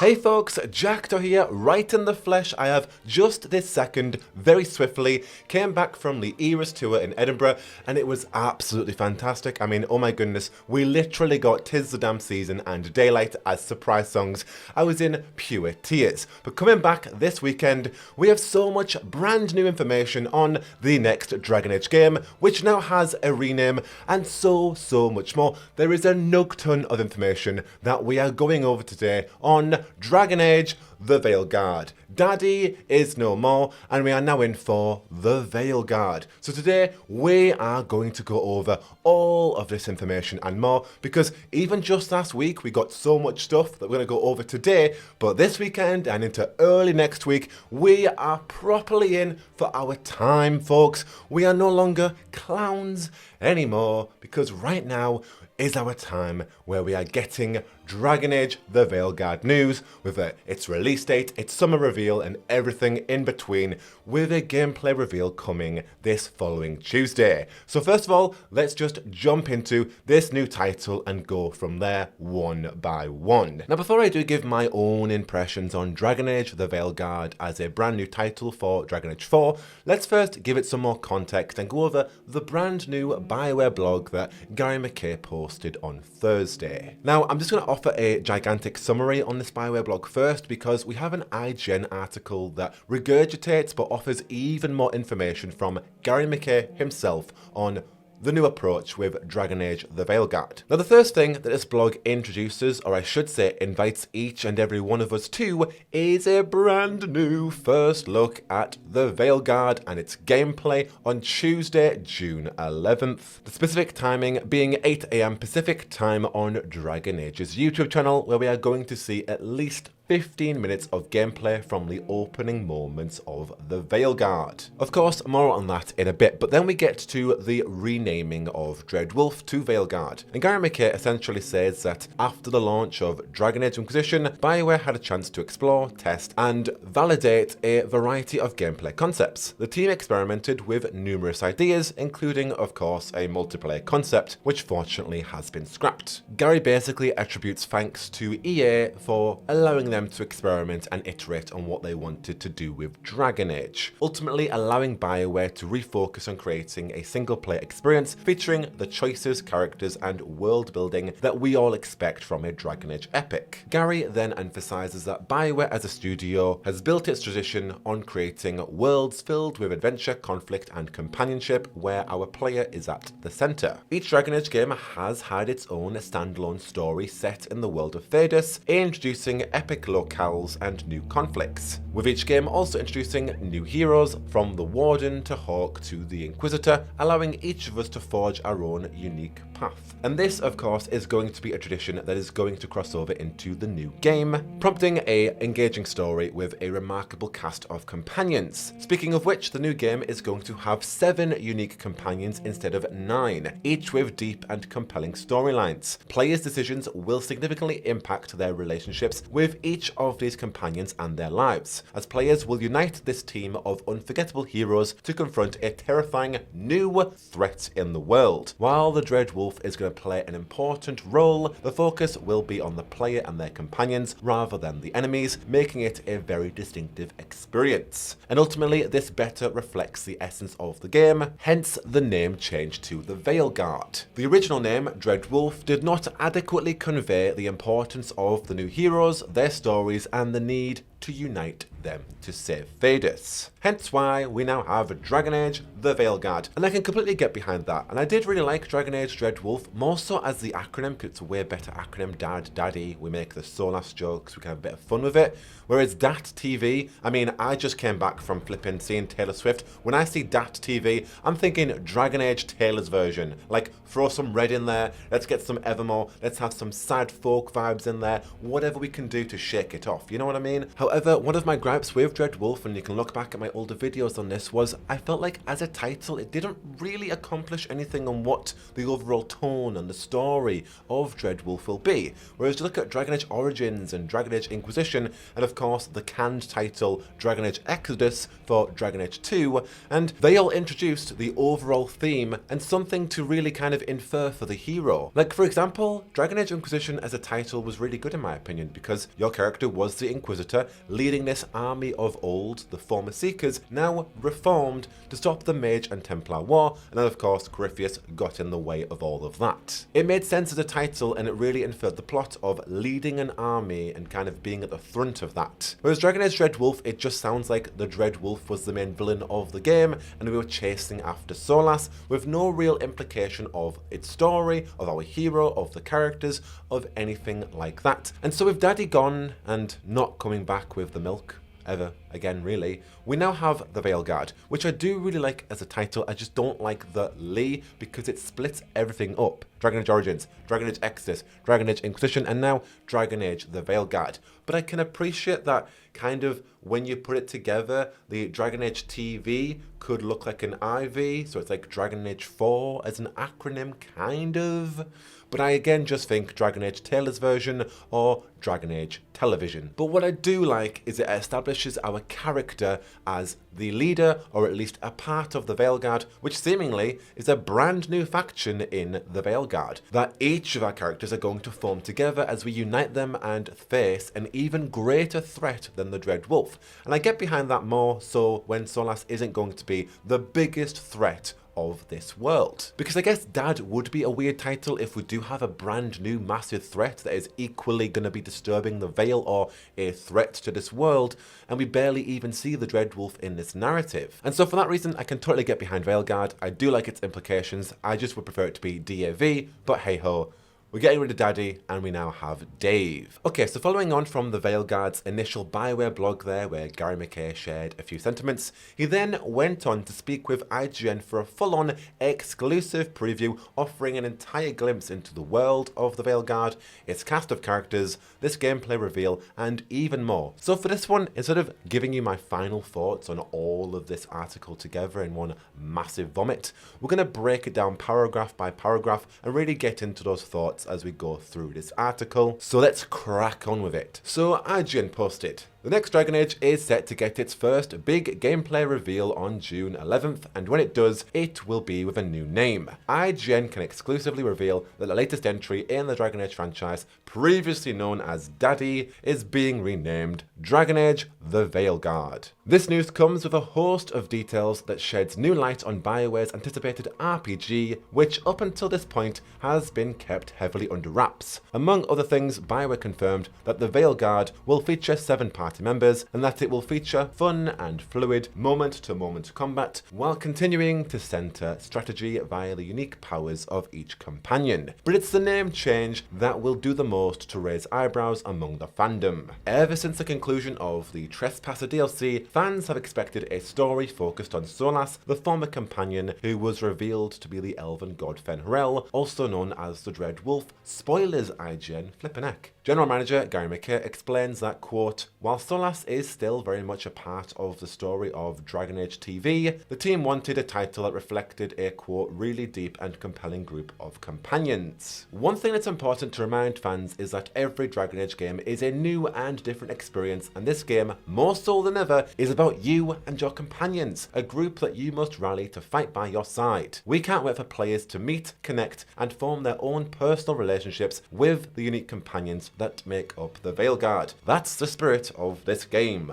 Hey folks, Jackdaw here, right in the flesh. I have just this second, very swiftly, came back from the Eras tour in Edinburgh and it was absolutely fantastic. I mean, oh my goodness, we literally got 'Tis the Damn Season and Daylight as surprise songs. I was in pure tears. But coming back this weekend, we have so much brand new information on the next Dragon Age game, which now has a rename and so much more. There is a nug ton of information that we are going over today on Dragon Age, the Veilguard. Daddy is no more, and we are now in for the Veilguard. So today, we are going to go over all of this information and more, because even just last week, we got so much stuff that we're going to go over today, but this weekend and into early next week, we are properly in for our time, folks. We are no longer clowns anymore, because right now is our time where we are getting Dragon Age the Veilguard news with its release date, its summer reveal and everything in between, with a gameplay reveal coming this following Tuesday. So first of all, let's just jump into this new title and go from there one by one. Now before I do give my own impressions on Dragon Age the Veilguard as a brand new title for Dragon Age 4, let's first give it some more context and go over the brand new BioWare blog that Gary McKay posted on Thursday. Now I'm just going to offer a gigantic summary on this BioWare blog first, because we have an IGN article that regurgitates but offers even more information from Gary McKay himself on the new approach with Dragon Age the Veilguard. Now the first thing that this blog introduces, or I should say invites each and every one of us to, is a brand new first look at the Veilguard and its gameplay on Tuesday, June 11th. The specific timing being 8 AM Pacific time on Dragon Age's YouTube channel, where we are going to see at least 15 minutes of gameplay from the opening moments of the Veilguard. Of course, more on that in a bit, but then we get to the renaming of Dreadwolf to Veilguard. And Gary McKay essentially says that after the launch of Dragon Age Inquisition, BioWare had a chance to explore, test, and validate a variety of gameplay concepts. The team experimented with numerous ideas, including, of course, a multiplayer concept, which fortunately has been scrapped. Gary basically attributes thanks to EA for allowing them to experiment and iterate on what they wanted to do with Dragon Age, ultimately allowing BioWare to refocus on creating a single-player experience featuring the choices, characters, and world building that we all expect from a Dragon Age epic. Gary then emphasizes that BioWare as a studio has built its tradition on creating worlds filled with adventure, conflict, and companionship, where our player is at the center. Each Dragon Age game has had its own standalone story set in the world of Thedas, introducing epic locales and new conflicts, with each game also introducing new heroes, from the Warden to Hawk to the Inquisitor, allowing each of us to forge our own unique path. And this, of course, is going to be a tradition that is going to cross over into the new game, prompting a engaging story with a remarkable cast of companions. Speaking of which, the new game is going to have 7 unique companions instead of 9, each with deep and compelling storylines. Players' decisions will significantly impact their relationships with each of these companions and their lives, as players will unite this team of unforgettable heroes to confront a terrifying new threat in the world. While the Dreadwolf is going to play an important role, the focus will be on the player and their companions rather than the enemies, making it a very distinctive experience. And ultimately, this better reflects the essence of the game, hence the name change to the Veilguard. The original name, Dreadwolf, did not adequately convey the importance of the new heroes, their stories, and the need to unite them to save Thedas. Hence why we now have Dragon Age the Veilguard, and I can completely get behind that. And I did really like Dragon Age Dreadwolf, more so as the acronym, because it's a way better acronym. Daddy, we make the Solas jokes, we can have a bit of fun with it. Whereas Dat TV, I mean, I just came back from flipping seeing Taylor Swift. When I see Dat TV, I'm thinking Dragon Age Taylor's version. Like, throw some Red in there, let's get some Evermore, let's have some sad folk vibes in there, whatever we can do to shake it off, you know what I mean? However, However, one of my gripes with Dreadwolf, and you can look back at my older videos on this, was I felt like as a title it didn't really accomplish anything on what the overall tone and the story of Dreadwolf will be. Whereas you look at Dragon Age Origins and Dragon Age Inquisition, and of course the canned title Dragon Age Exodus for Dragon Age 2, and they all introduced the overall theme and something to really kind of infer for the hero. Like for example, Dragon Age Inquisition as a title was really good in my opinion, because your character was the Inquisitor leading this army of old, the former Seekers, now reformed to stop the Mage and Templar War, and then of course Corypheus got in the way of all of that. It made sense as a title, and it really inferred the plot of leading an army and kind of being at the front of that. Whereas Dragon Age Dreadwolf, it just sounds like the Dreadwolf was the main villain of the game and we were chasing after Solas, with no real implication of its story, of our hero, of the characters, of anything like that. And so with Daddy gone and not coming back with the milk ever again really, we now have the Veilguard, which I do really like as a title. I just don't like the Lee because it splits everything up. Dragon Age Origins, Dragon Age Exodus, Dragon Age Inquisition, and now Dragon Age the Veilguard. But I can appreciate that kind of when you put it together, the Dragon Age TV could look like an IV, so it's like Dragon Age 4 as an acronym, kind of. But I again just think Dragon Age Taylor's version or Dragon Age Television. But what I do like is it establishes our character as the leader, or at least a part of the Veilguard, which seemingly is a brand new faction in the Veilguard, that each of our characters are going to form together as we unite them and face an even greater threat than the Dreadwolf. And I get behind that more so when Solas isn't going to be the biggest threat of this world. Because I guess Dad would be a weird title if we do have a brand new massive threat that is equally going to be disturbing the Veil or a threat to this world, and we barely even see the Dreadwolf in this narrative. And so for that reason, I can totally get behind Veilguard. I do like its implications. I just would prefer it to be DAV, but hey ho. We're getting rid of Daddy, and we now have Dave. Okay, so following on from the Veilguard's initial Bioware blog there, where Gary McKay shared a few sentiments, he then went on to speak with IGN for a full-on exclusive preview, offering an entire glimpse into the world of the Veilguard, its cast of characters, this gameplay reveal, and even more. So for this one, instead of giving you my final thoughts on all of this article together in one massive vomit, we're going to break it down paragraph by paragraph and really get into those thoughts as we go through this article. So let's crack on with it. So IGN posted, the next Dragon Age is set to get its first big gameplay reveal on June 11th, and when it does, it will be with a new name. IGN can exclusively reveal that the latest entry in the Dragon Age franchise, previously known as Daddy, is being renamed Dragon Age the Veilguard. This news comes with a host of details that sheds new light on BioWare's anticipated RPG, which up until this point has been kept heavily under wraps. Among other things, BioWare confirmed that the Veilguard will feature 7 party members, and that it will feature fun and fluid moment-to-moment combat, while continuing to center strategy via the unique powers of each companion. But it's the name change that will do the most to raise eyebrows among the fandom. Ever since the conclusion of the Trespasser DLC, fans have expected a story focused on Solas, the former companion who was revealed to be the elven god Fen'Rel, also known as the Dreadwolf. Spoilers, IGN, flippin' heck. General Manager Gary McKay explains that, quote, while Solas is still very much a part of the story of Dragon Age TV, the team wanted a title that reflected a, quote, really deep and compelling group of companions. One thing that's important to remind fans is that every Dragon Age game is a new and different experience, and this game, more so than ever, is about you and your companions, a group that you must rally to fight by your side. We can't wait for players to meet, connect, and form their own personal relationships with the unique companions that make up the Veilguard. That's the spirit of this game,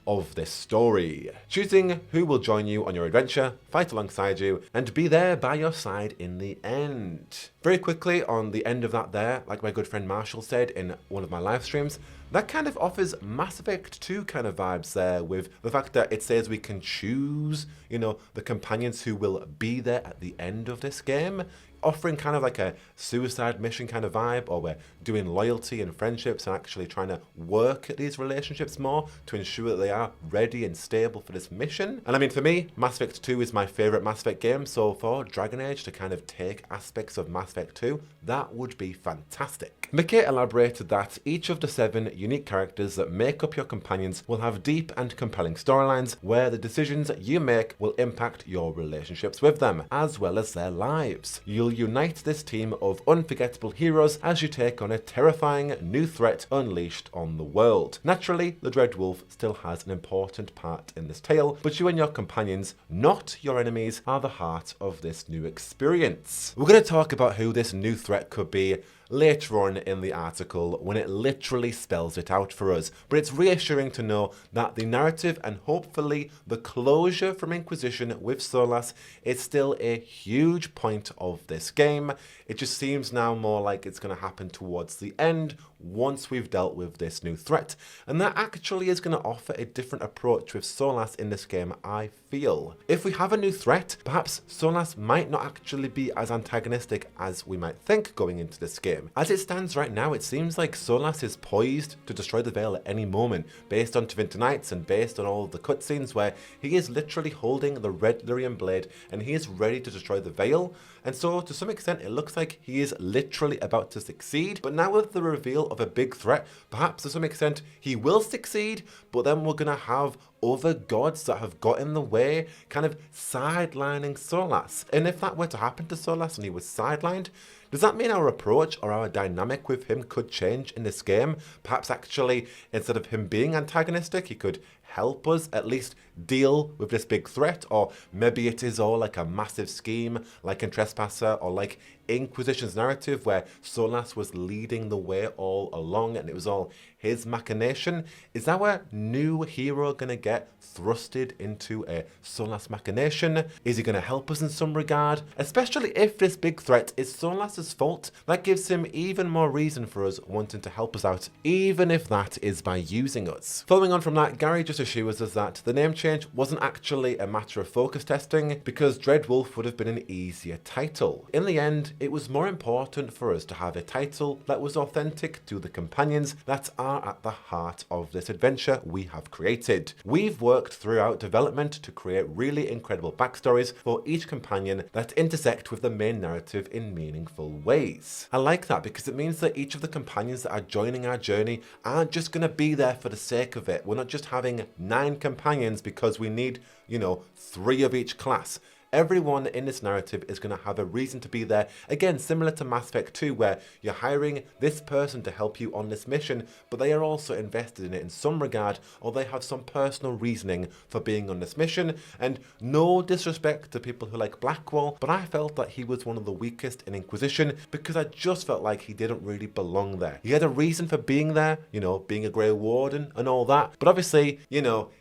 of this story. Choosing who will join you on your adventure, fight alongside you, and be there by your side in the end. Very quickly on the end of that there, like my good friend Marshall said in one of my live streams, that kind of offers Mass Effect 2 kind of vibes there, with the fact that it says we can choose, you know, the companions who will be there at the end of this game, offering kind of like a suicide mission kind of vibe, or we're doing loyalty and friendships and actually trying to work at these relationships more to ensure that they are ready and stable for this mission. And I mean, for me, Mass Effect 2 is my favourite Mass Effect game, so for Dragon Age to kind of take aspects of Mass Effect 2, that would be fantastic. McKay elaborated that each of the 7 unique characters that make up your companions will have deep and compelling storylines where the decisions you make will impact your relationships with them, as well as their lives. You'll unite this team of unforgettable heroes as you take on a terrifying new threat unleashed on the world. Naturally, the Dread Wolf still has an important part in this tale, but you and your companions, not your enemies, are the heart of this new experience. We're going to talk about who this new threat could be later on in the article when it literally spells it out for us, but it's reassuring to know that the narrative and hopefully the closure from Inquisition with Solas is still a huge point of this game. It just seems now more like it's going to happen towards the end once we've dealt with this new threat, and that actually is going to offer a different approach with Solas in this game, I feel. If we have a new threat, perhaps Solas might not actually be as antagonistic as we might think going into this game. As it stands right now, it seems like Solas is poised to destroy the Veil at any moment, based on Tevinter Nights and based on all of the cutscenes where he is literally holding the red Lyrium blade and he is ready to destroy the Veil. And so to some extent it looks like he is literally about to succeed, but now with the reveal of a big threat, perhaps to some extent he will succeed, but then we're gonna have other gods that have got in the way, kind of sidelining Solas. And if that were to happen to Solas and he was sidelined, does that mean our approach or our dynamic with him could change in this game? Perhaps actually, instead of him being antagonistic, he could help us at least deal with this big threat, or maybe it is all like a massive scheme like in Trespasser or like Inquisition's narrative where Solas was leading the way all along and it was all his machination. Is our new hero going to get thrusted into a Solas machination? Is he going to help us in some regard? Especially if this big threat is Solas's fault, that gives him even more reason for us wanting to help us out, even if that is by using us. Following on from that, Gary just assures us that the name change wasn't actually a matter of focus testing because Dread Wolf would have been an easier title. In the end, it was more important for us to have a title that was authentic to the companions that are at the heart of this adventure we have created. We've worked throughout development to create really incredible backstories for each companion that intersect with the main narrative in meaningful ways. I like that because it means that each of the companions that are joining our journey aren't just going to be there for the sake of it. We're not just having 9 companions because we need, 3 of each class. Everyone in this narrative is going to have a reason to be there. Again, similar to Mass Effect 2, where you're hiring this person to help you on this mission, but they are also invested in it in some regard, or they have some personal reasoning for being on this mission. And no disrespect to people who like Blackwall, but I felt that he was one of the weakest in Inquisition because I just felt like he didn't really belong there. He had a reason for being there, being a Grey Warden and all that, but obviously,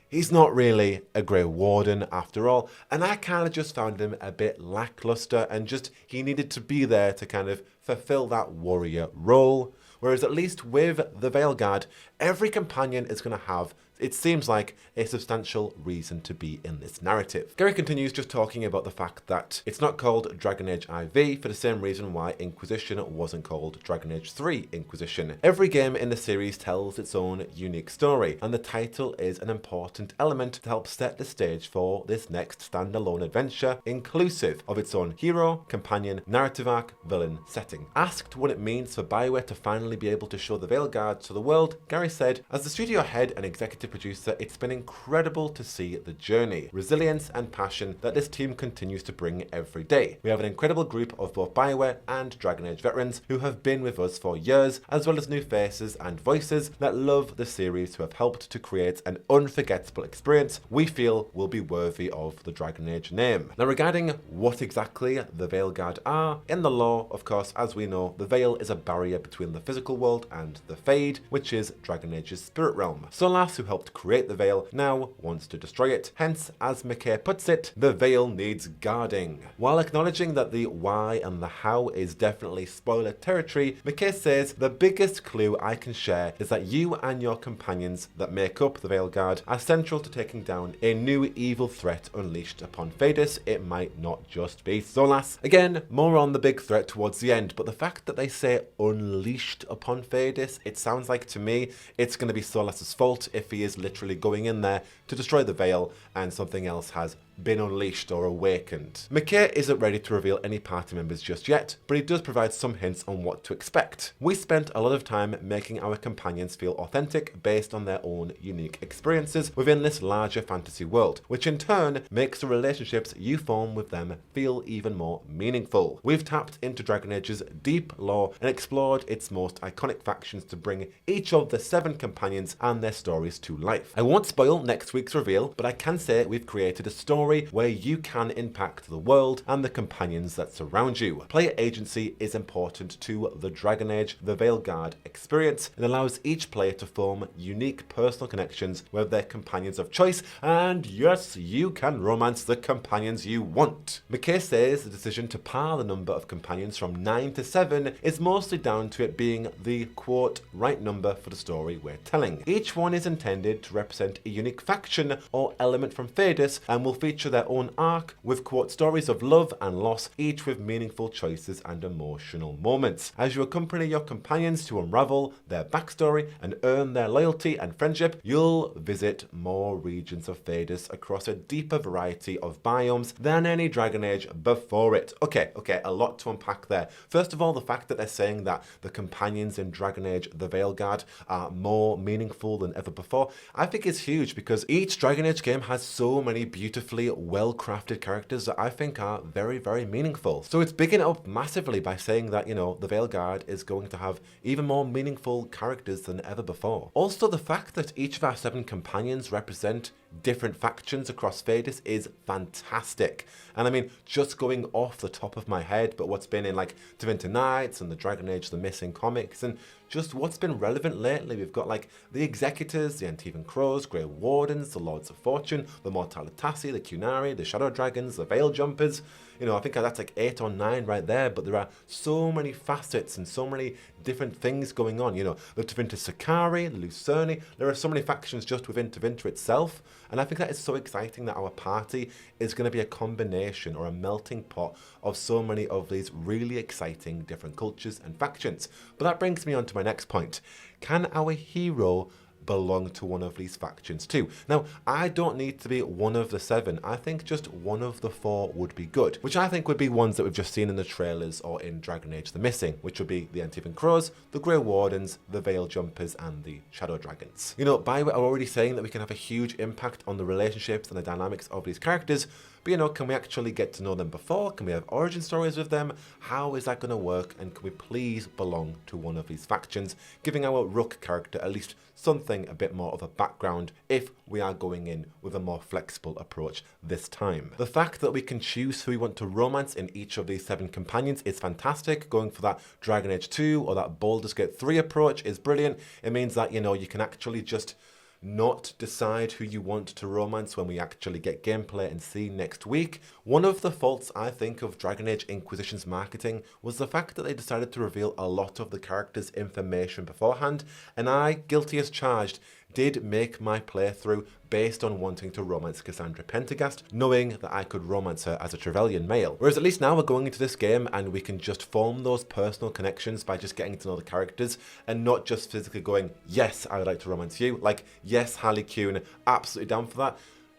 he's not really a Grey Warden after all, and I kind of just found him a bit lackluster and just he needed to be there to kind of fulfill that warrior role. Whereas at least with the Veilguard, every companion is going to have, it seems like, a substantial reason to be in this narrative. Gary continues just talking about the fact that it's not called Dragon Age IV for the same reason why Inquisition wasn't called Dragon Age 3 Inquisition. Every game in the series tells its own unique story, and the title is an important element to help set the stage for this next standalone adventure, inclusive of its own hero, companion, narrative arc, villain, setting. Asked what it means for BioWare to finally be able to show the Veilguard to the world, Gary said, "As the studio head and executive producer, it's been incredible to see the journey, resilience and passion that this team continues to bring every day. We have an incredible group of both BioWare and Dragon Age veterans who have been with us for years, as well as new faces and voices that love the series who have helped to create an unforgettable experience we feel will be worthy of the Dragon Age name." Now regarding what exactly the Veilguard are, in the lore, of course, as we know, the Veil is a barrier between the physical world and the Fade, which is Dragon Age's spirit realm. Solas, who helped create the Veil, now wants to destroy it. Hence, as McKay puts it, the Veil needs guarding. While acknowledging that the why and the how is definitely spoiler territory, McKay says, "The biggest clue I can share is that you and your companions that make up the Veilguard are central to taking down a new evil threat unleashed upon Fadis. It might not just be Solas." Again, more on the big threat towards the end, but the fact that they say unleashed upon Fadis, it sounds like to me it's going to be Solas's fault if he is literally going in there to destroy the Veil and something else has been unleashed or awakened. McKay isn't ready to reveal any party members just yet, but he does provide some hints on what to expect. We spent a lot of time making our companions feel authentic based on their own unique experiences within this larger fantasy world, which in turn makes the relationships you form with them feel even more meaningful. We've tapped into Dragon Age's deep lore and explored its most iconic factions to bring each of the 7 companions and their stories to life. I won't spoil next week's reveal, but I can say we've created a story where you can impact the world and the companions that surround you. Player agency is important to the Dragon Age, the Veilguard experience, and allows each player to form unique personal connections with their companions of choice, and yes, you can romance the companions you want. McKay says the decision to par the number of companions from 9 to 7 is mostly down to it being the, quote, right number for the story we're telling. Each one is intended to represent a unique faction or element from Thedas and will feature their own arc with, quote, stories of love and loss, each with meaningful choices and emotional moments. As you accompany your companions to unravel their backstory and earn their loyalty and friendship, you'll visit more regions of Thedas across a deeper variety of biomes than any Dragon Age before it. Okay, a lot to unpack there. First of all, the fact that they're saying that the companions in Dragon Age, the Veilguard, are more meaningful than ever before, I think is huge because each Dragon Age game has so many beautifully well-crafted characters that I think are very, very meaningful. So it's bigging it up massively by saying that, you know, the Veilguard is going to have even more meaningful characters than ever before. Also, the fact that each of our 7 companions represent different factions across Thedas is fantastic. And I mean, just going off the top of my head, but what's been in like Tevinter Knights and the Dragon Age The Missing comics, and just what's been relevant lately, we've got like the Executors, the Antivan Crows, Grey Wardens, the Lords of Fortune, the Mortalitasi, the Cunari, the Shadow Dragons, the Veil Jumpers. You know, I think that's like 8 or 9 right there, but there are so many facets and so many different things going on. You know, the Tevinter Sakari, the Lucerni, there are so many factions just within Tevinter itself, and I think that is so exciting that our party is going to be a combination or a melting pot of so many of these really exciting different cultures and factions. But that brings me on to my next point. Can our hero belong to one of these factions too? Now, I don't need to be one of the 7. I think just one of the 4 would be good, which I think would be ones that we've just seen in the trailers or in Dragon Age The Missing, which would be the Antivan Crows, the Grey Wardens, the Veil Jumpers, and the Shadow Dragons. You know, BioWare are already saying that we can have a huge impact on the relationships and the dynamics of these characters, but you know, can we actually get to know them before? Can we have origin stories with them? How is that going to work? And can we please belong to one of these factions, giving our Rook character at least something a bit more of a background if we are going in with a more flexible approach this time. The fact that we can choose who we want to romance in each of these 7 companions is fantastic. Going for that Dragon Age 2 or that Baldur's Gate 3 approach is brilliant. It means that, you know, you can actually just not decide who you want to romance when we actually get gameplay and see next week. One of the faults I think of Dragon Age Inquisition's marketing was the fact that they decided to reveal a lot of the characters' information beforehand, and I, guilty as charged, did make my playthrough based on wanting to romance Cassandra Pendergast, knowing that I could romance her as a Trevelyan male. Whereas at least now we're going into this game and we can just form those personal connections by just getting to know the characters and not just physically going, yes, I would like to romance you. Like, yes, Harley Quinn, absolutely down for that.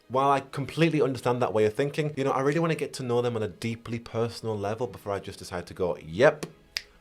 While I completely understand that way of thinking, you know, I really want to get to know them on a deeply personal level before I just decide to go, yep,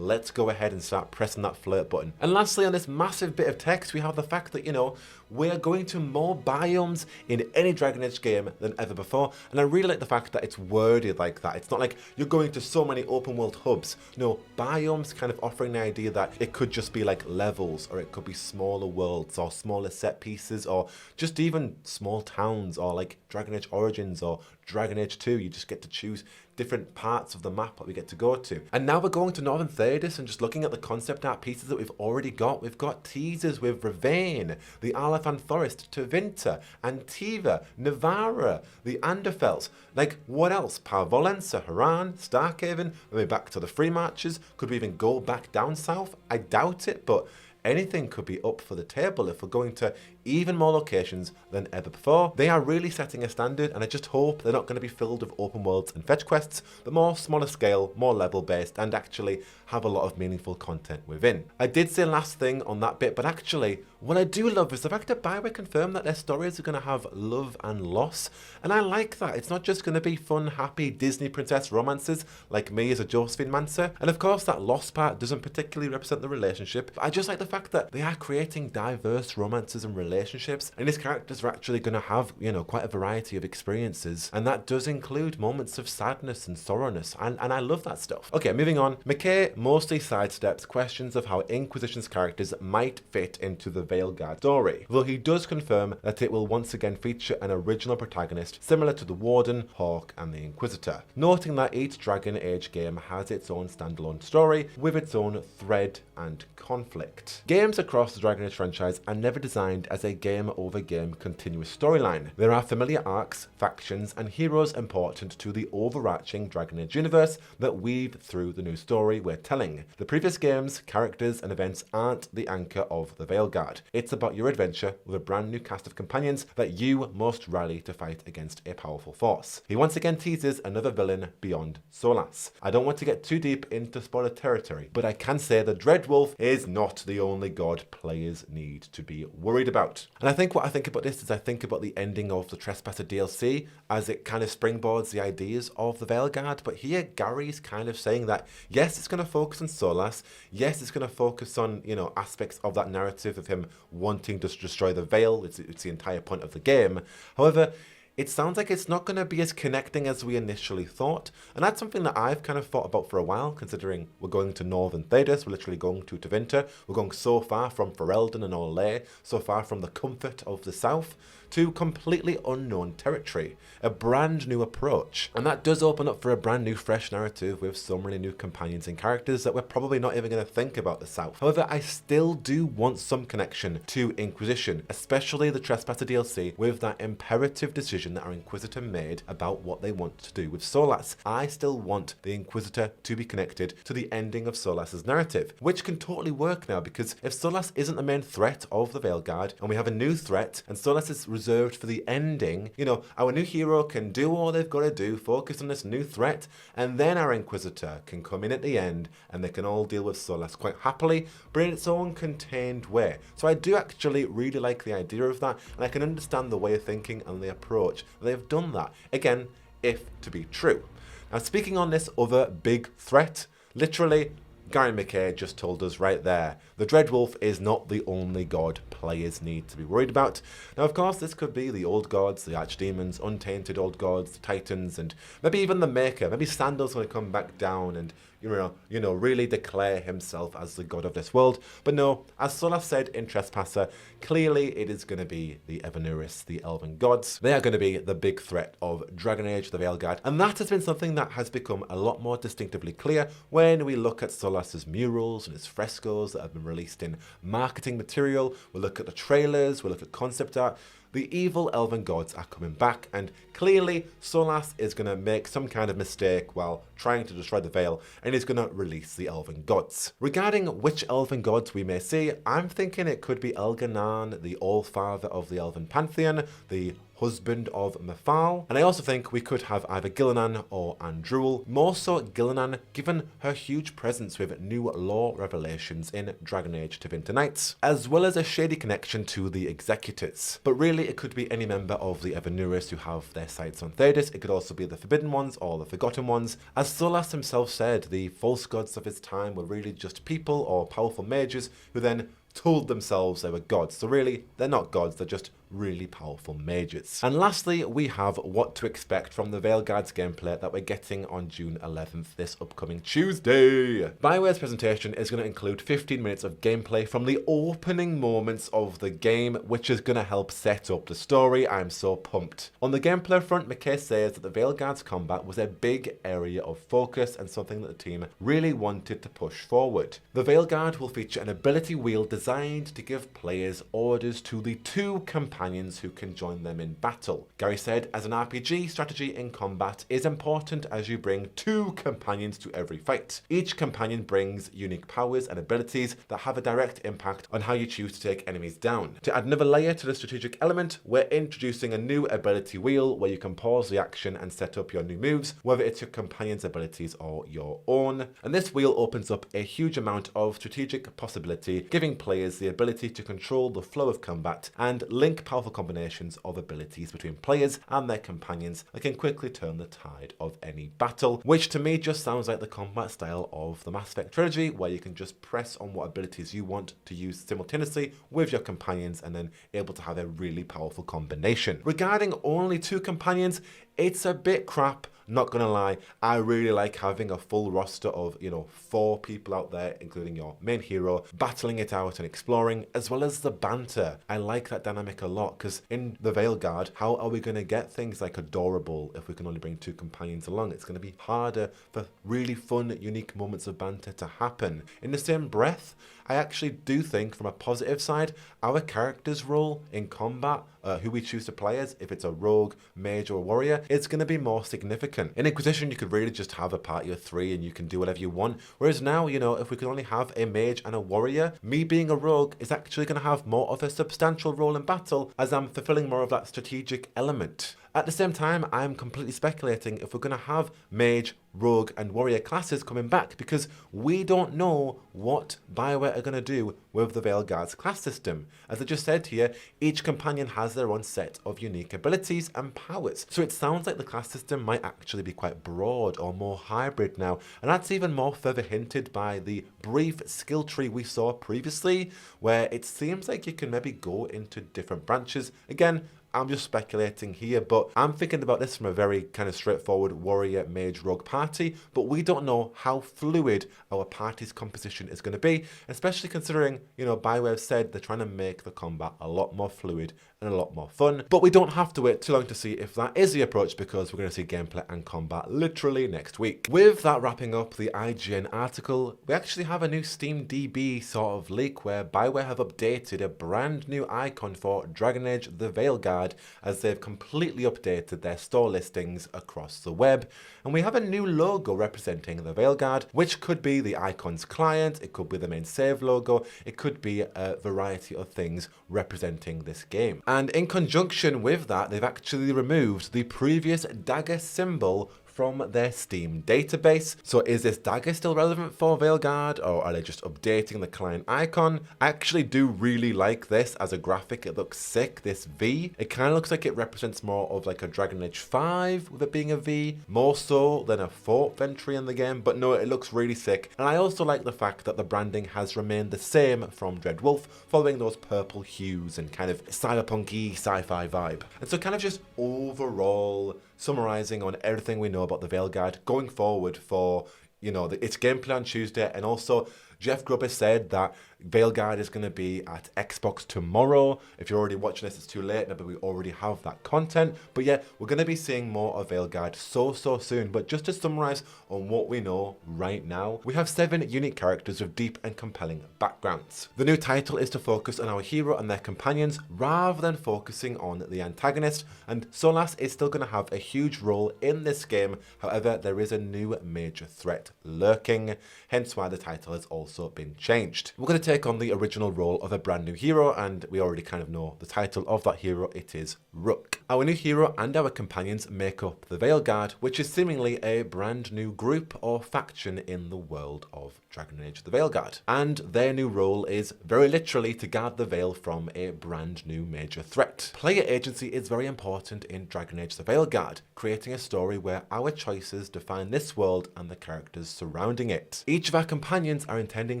let's go ahead and start pressing that flirt button. And lastly, on this massive bit of text, we have the fact that, you know, we're going to more biomes in any Dragon Age game than ever before. And I really like the fact that it's worded like that. It's not like you're going to so many open world hubs. No, biomes kind of offering the idea that it could just be like levels, or it could be smaller worlds or smaller set pieces, or just even small towns, or like Dragon Age Origins or Dragon Age 2. You just get to choose different parts of the map that we get to go to. And now we're going to Northern Thedas and just looking at the concept art pieces that we've already got. We've got teasers with Ravane, the Alephan Forest, Tevinter, Antiva, Navarra, the Anderfels. Like, what else? Parvolensa, Haran, Starkhaven, maybe back to the Free Marches. Could we even go back down south? I doubt it, but anything could be up for the table if we're going to even more locations than ever before. They are really setting a standard, and I just hope they're not going to be filled with open worlds and fetch quests, but more smaller scale, more level based, and actually have a lot of meaningful content within. I did say last thing on that bit, but actually, What I do love is the fact that BioWare confirmed that their stories are going to have love and loss, and I like that. It's not just going to be fun, happy Disney princess romances like me as a Josephine Mancer, and of course that lost part doesn't particularly represent the relationship, but I just like the fact that they are creating diverse romances and relationships, and these characters are actually going to have, quite a variety of experiences, and that does include moments of sadness and sorrowness, and I love that stuff. Okay, moving on. McKay mostly sidesteps questions of how Inquisition's characters might fit into the Veilguard story, though he does confirm that it will once again feature an original protagonist similar to the Warden, Hawk, and the Inquisitor, noting that each Dragon Age game has its own standalone story with its own thread and conflict. Games across the Dragon Age franchise are never designed as a game-over-game continuous storyline. There are familiar arcs, factions, and heroes important to the overarching Dragon Age universe that weave through the new story we're telling. The previous games, characters, and events aren't the anchor of the Veilguard. It's about your adventure with a brand new cast of companions that you must rally to fight against a powerful force. He once again teases another villain beyond Solas. I don't want to get too deep into spoiler territory, but I can say the Dreadwolf is not the only god players need to be worried about. And I think what I think about this is I think about the ending of the Trespasser DLC as it kind of springboards the ideas of the Veilguard, but here Gary's kind of saying that yes, it's going to focus on Solas, yes, it's going to focus on, aspects of that narrative of him wanting to destroy the Veil. It's the entire point of the game. However, it sounds like it's not going to be as connecting as we initially thought, and that's something that I've kind of thought about for a while, considering we're going to Northern Thedas, we're literally going to Tevinter, we're going so far from Ferelden and Orlais, so far from the comfort of the south, to completely unknown territory, a brand new approach. And that does open up for a brand new fresh narrative with so many new companions and characters that we're probably not even going to think about the south. However, I still do want some connection to Inquisition, especially the Trespasser DLC, with that imperative decision that our Inquisitor made about what they want to do with Solas. I still want the Inquisitor to be connected to the ending of Solas's narrative, which can totally work now, because if Solas isn't the main threat of the Veilguard, and we have a new threat, and Solas is reserved for the ending, our new hero can do all they've got to do, focus on this new threat, and then our Inquisitor can come in at the end, and they can all deal with Solas quite happily, but in its own contained way. So I do actually really like the idea of that, and I can understand the way of thinking and the approach. They've done that, again, if to be true. Now, speaking on this other big threat, literally, Gary McKay just told us right there, the Dreadwolf is not the only god players need to be worried about. Now, of course, this could be the old gods, the archdemons, untainted old gods, the titans, and maybe even the Maker. Maybe Sandal's going to come back down and really declare himself as the god of this world. But no, as Solas said in Trespasser, clearly it is going to be the Evanuris, the elven gods. They are going to be the big threat of Dragon Age, the Veilguard, and that has been something that has become a lot more distinctively clear when we look at Solas's murals and his frescoes that have been released in marketing material. We'll look at the trailers, we'll look at concept art. The evil elven gods are coming back, and clearly Solas is going to make some kind of mistake while trying to destroy the Veil, and he's going to release the elven gods. Regarding which elven gods we may see, I'm thinking it could be Elganan, the All-Father of the elven pantheon, the husband of Mafal, and I also think we could have either Gillinan or Andruil, more so Gillinan given her huge presence with new lore revelations in Dragon Age Tevinter Nights, as well as a shady connection to the Executors. But really it could be any member of the Evanuris who have their sights on Thedas. It could also be the Forbidden Ones or the Forgotten Ones. As Solas himself said, the false gods of his time were really just people or powerful mages who then told themselves they were gods. So really, they're not gods, they're just really powerful mages. And lastly, we have what to expect from the Veilguard's gameplay that we're getting on June 11th, this upcoming Tuesday. BioWare's presentation is going to include 15 minutes of gameplay from the opening moments of the game, which is going to help set up the story. I'm so pumped. On the gameplay front, McKay says that the Veilguard's combat was a big area of focus and something that the team really wanted to push forward. The Veilguard will feature an ability wheel designed to give players orders to the two companions companions who can join them in battle. Gary said, as an RPG, strategy in combat is important as you bring 2 companions to every fight. Each companion brings unique powers and abilities that have a direct impact on how you choose to take enemies down. To add another layer to the strategic element, we're introducing a new ability wheel where you can pause the action and set up your new moves, whether it's your companion's abilities or your own. And this wheel opens up a huge amount of strategic possibility, giving players the ability to control the flow of combat and link powerful combinations of abilities between players and their companions that can quickly turn the tide of any battle, which to me just sounds like the combat style of the Mass Effect trilogy, where you can just press on what abilities you want to use simultaneously with your companions and then able to have a really powerful combination. Regarding only 2 companions, it's a bit crap. Not gonna lie, I really like having a full roster of, 4 people out there, including your main hero, battling it out and exploring, as well as the banter. I like that dynamic a lot, because in the Veilguard, how are we gonna get things like adorable if we can only bring 2 companions along? It's gonna be harder for really fun, unique moments of banter to happen. In the same breath, I actually do think, from a positive side, our character's role in combat, who we choose to play as, if it's a rogue, mage, or a warrior, it's going to be more significant. In Inquisition, you could really just have a party of 3 and you can do whatever you want. Whereas now, if we can only have a mage and a warrior, me being a rogue is actually going to have more of a substantial role in battle, as I'm fulfilling more of that strategic element. At the same time, I'm completely speculating if we're going to have mage, rogue and warrior classes coming back, because we don't know what BioWare are going to do with the Veilguard's class system. As I just said here, each companion has their own set of unique abilities and powers. So it sounds like the class system might actually be quite broad or more hybrid now, and that's even more further hinted by the brief skill tree we saw previously, where it seems like you can maybe go into different branches. Again, I'm just speculating here, but I'm thinking about this from a very kind of straightforward warrior, mage, rogue party, but we don't know how fluid our party's composition is going to be, especially considering, BioWare said they're trying to make the combat a lot more fluid and a lot more fun. But we don't have to wait too long to see if that is the approach, because we're going to see gameplay and combat literally next week. With that wrapping up the IGN article, we actually have a new SteamDB sort of leak where BioWare have updated a brand new icon for Dragon Age the Veilguard, as they've completely updated their store listings across the web. And we have a new logo representing the Veilguard, which could be the icon's client, it could be the main save logo, it could be a variety of things representing this game. And in conjunction with that, they've actually removed the previous dagger symbol from their Steam database. So is this dagger still relevant for Veilguard, or are they just updating the client icon? I actually do really like this as a graphic. It looks sick, this V. It kind of looks like it represents more of like a Dragon Age 5 with it being a V, more so than a 4th entry in the game, but no, it looks really sick. And I also like the fact that the branding has remained the same from Dreadwolf, following those purple hues and kind of cyberpunk-y sci-fi vibe. And so kind of just overall summarizing on everything we know about the Veilguard going forward for, its gameplay on Tuesday, and also Jeff Grubb said that Veilguard is going to be at Xbox tomorrow. If you're already watching this, it's too late, but we already have that content. But yeah, we're going to be seeing more of Veilguard so soon. But just to summarize on what we know right now, we have 7 unique characters with deep and compelling backgrounds. The new title is to focus on our hero and their companions rather than focusing on the antagonist, and Solas is still going to have a huge role in this game. However, there is a new major threat lurking, hence why the title has also been changed. We're going to take on the original role of a brand new hero, and we already kind of know the title of that hero. It is Rook. Our new hero and our companions make up the Veilguard, which is seemingly a brand new group or faction in the world of Dragon Age the Veilguard. And their new role is very literally to guard the Veil from a brand new major threat. Player agency is very important in Dragon Age the Veilguard, creating a story where our choices define this world and the characters surrounding it. Each of our companions are intending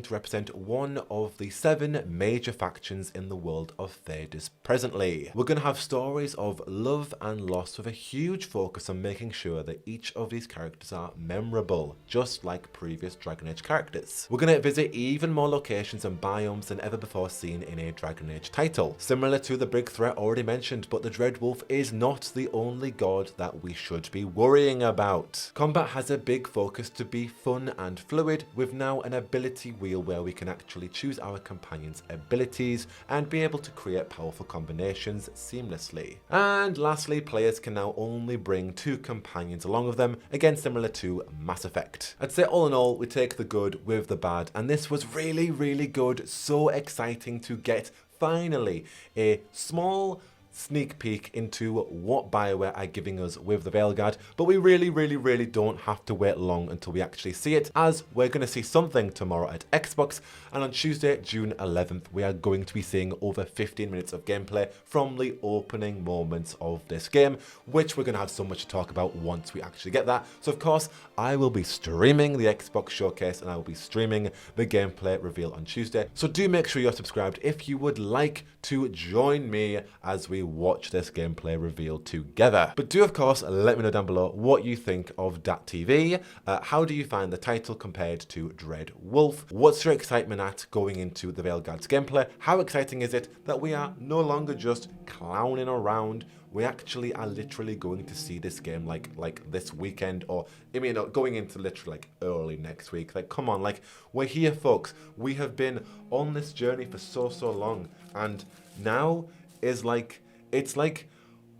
to represent one of the 7 major factions in the world of Thedas presently. We're going to have stories of love and loss with a huge focus on making sure that each of these characters are memorable, just like previous Dragon Age characters. We're going to visit even more locations and biomes than ever before seen in a Dragon Age title. Similar to the big threat already mentioned, but the Dreadwolf is not the only god that we should be worrying about. Combat has a big focus to be fun and fluid, with now an ability nifty wheel where we can actually choose our companion's abilities and be able to create powerful combinations seamlessly. And lastly, players can now only bring 2 companions along with them, again similar to Mass Effect. I'd say all in all, we take the good with the bad, and this was really, really good. So exciting to get finally a small sneak peek into what BioWare are giving us with the Veilguard, but we really don't have to wait long until we actually see it, as we're going to see something tomorrow at Xbox, and on Tuesday, June 11th, we are going to be seeing over 15 minutes of gameplay from the opening moments of this game, which we're going to have so much to talk about once we actually get that. So of course, I will be streaming the Xbox showcase and I will be streaming the gameplay reveal on Tuesday, so do make sure you're subscribed if you would like to join me as we watch this gameplay reveal together. But do of course let me know down below what you think of Dat TV. How do you find the title compared to Dread Wolf? What's your excitement at going into the Veilguard's gameplay? How exciting is it that we are no longer just clowning around? We actually are literally going to see this game like this weekend, or I mean going into literally like early next week. Like come on, like we're here folks. We have been on this journey for so long, and now is like it's like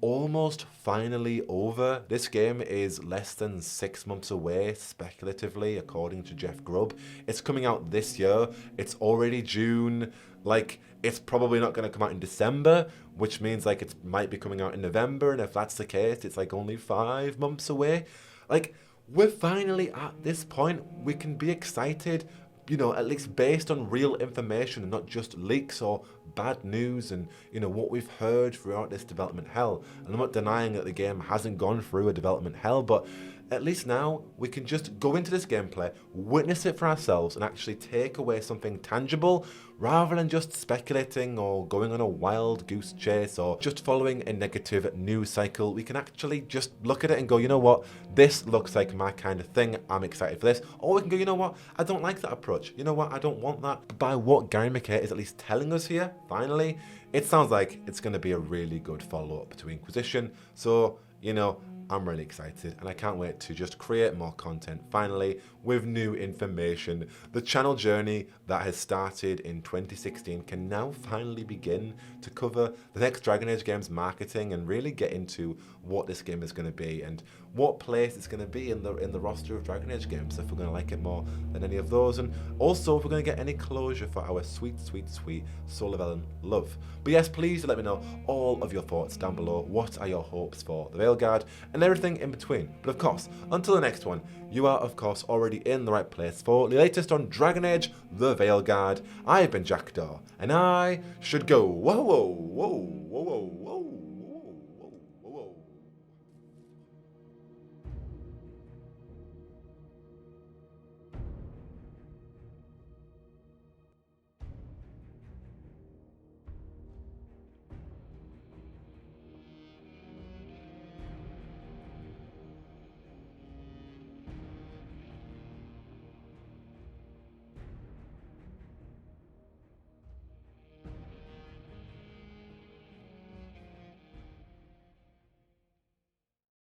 almost finally over. This game is less than 6 months away, speculatively, according to Jeff Grubb. It's coming out this year. It's already June. Like, it's probably not going to come out in December, which means like it might be coming out in November. And if that's the case, it's like only 5 months away. Like, we're finally at this point. We can be excited, you know, at least based on real information and not just leaks or bad news and, you know, what we've heard throughout this development hell. And I'm not denying that the game hasn't gone through a development hell, but at least now we can just go into this gameplay, witness it for ourselves, and actually take away something tangible rather than just speculating or going on a wild goose chase or just following a negative news cycle. We can actually just look at it and go, you know what, this looks like my kind of thing, I'm excited for this. Or we can go, you know what, I don't like that approach. You know what, I don't want that. But by what Gary McKay is at least telling us here, finally, it sounds like it's going to be a really good follow-up to Inquisition. So, you know, I'm really excited and I can't wait to just create more content finally with new information. The channel journey that has started in 2016 can now finally begin to cover the next Dragon Age game's marketing and really get into what this game is going to be and what place it's going to be in the roster of Dragon Age games, if we're going to like it more than any of those, and also if we're going to get any closure for our sweet Soul of Ellen love. But yes, please let me know all of your thoughts down below. What are your hopes for the Veilguard and everything in between? But of course, until the next one, you are of course already in the right place for the latest on Dragon Age, the Veilguard. I've been Jackdaw, and I should go. Whoa.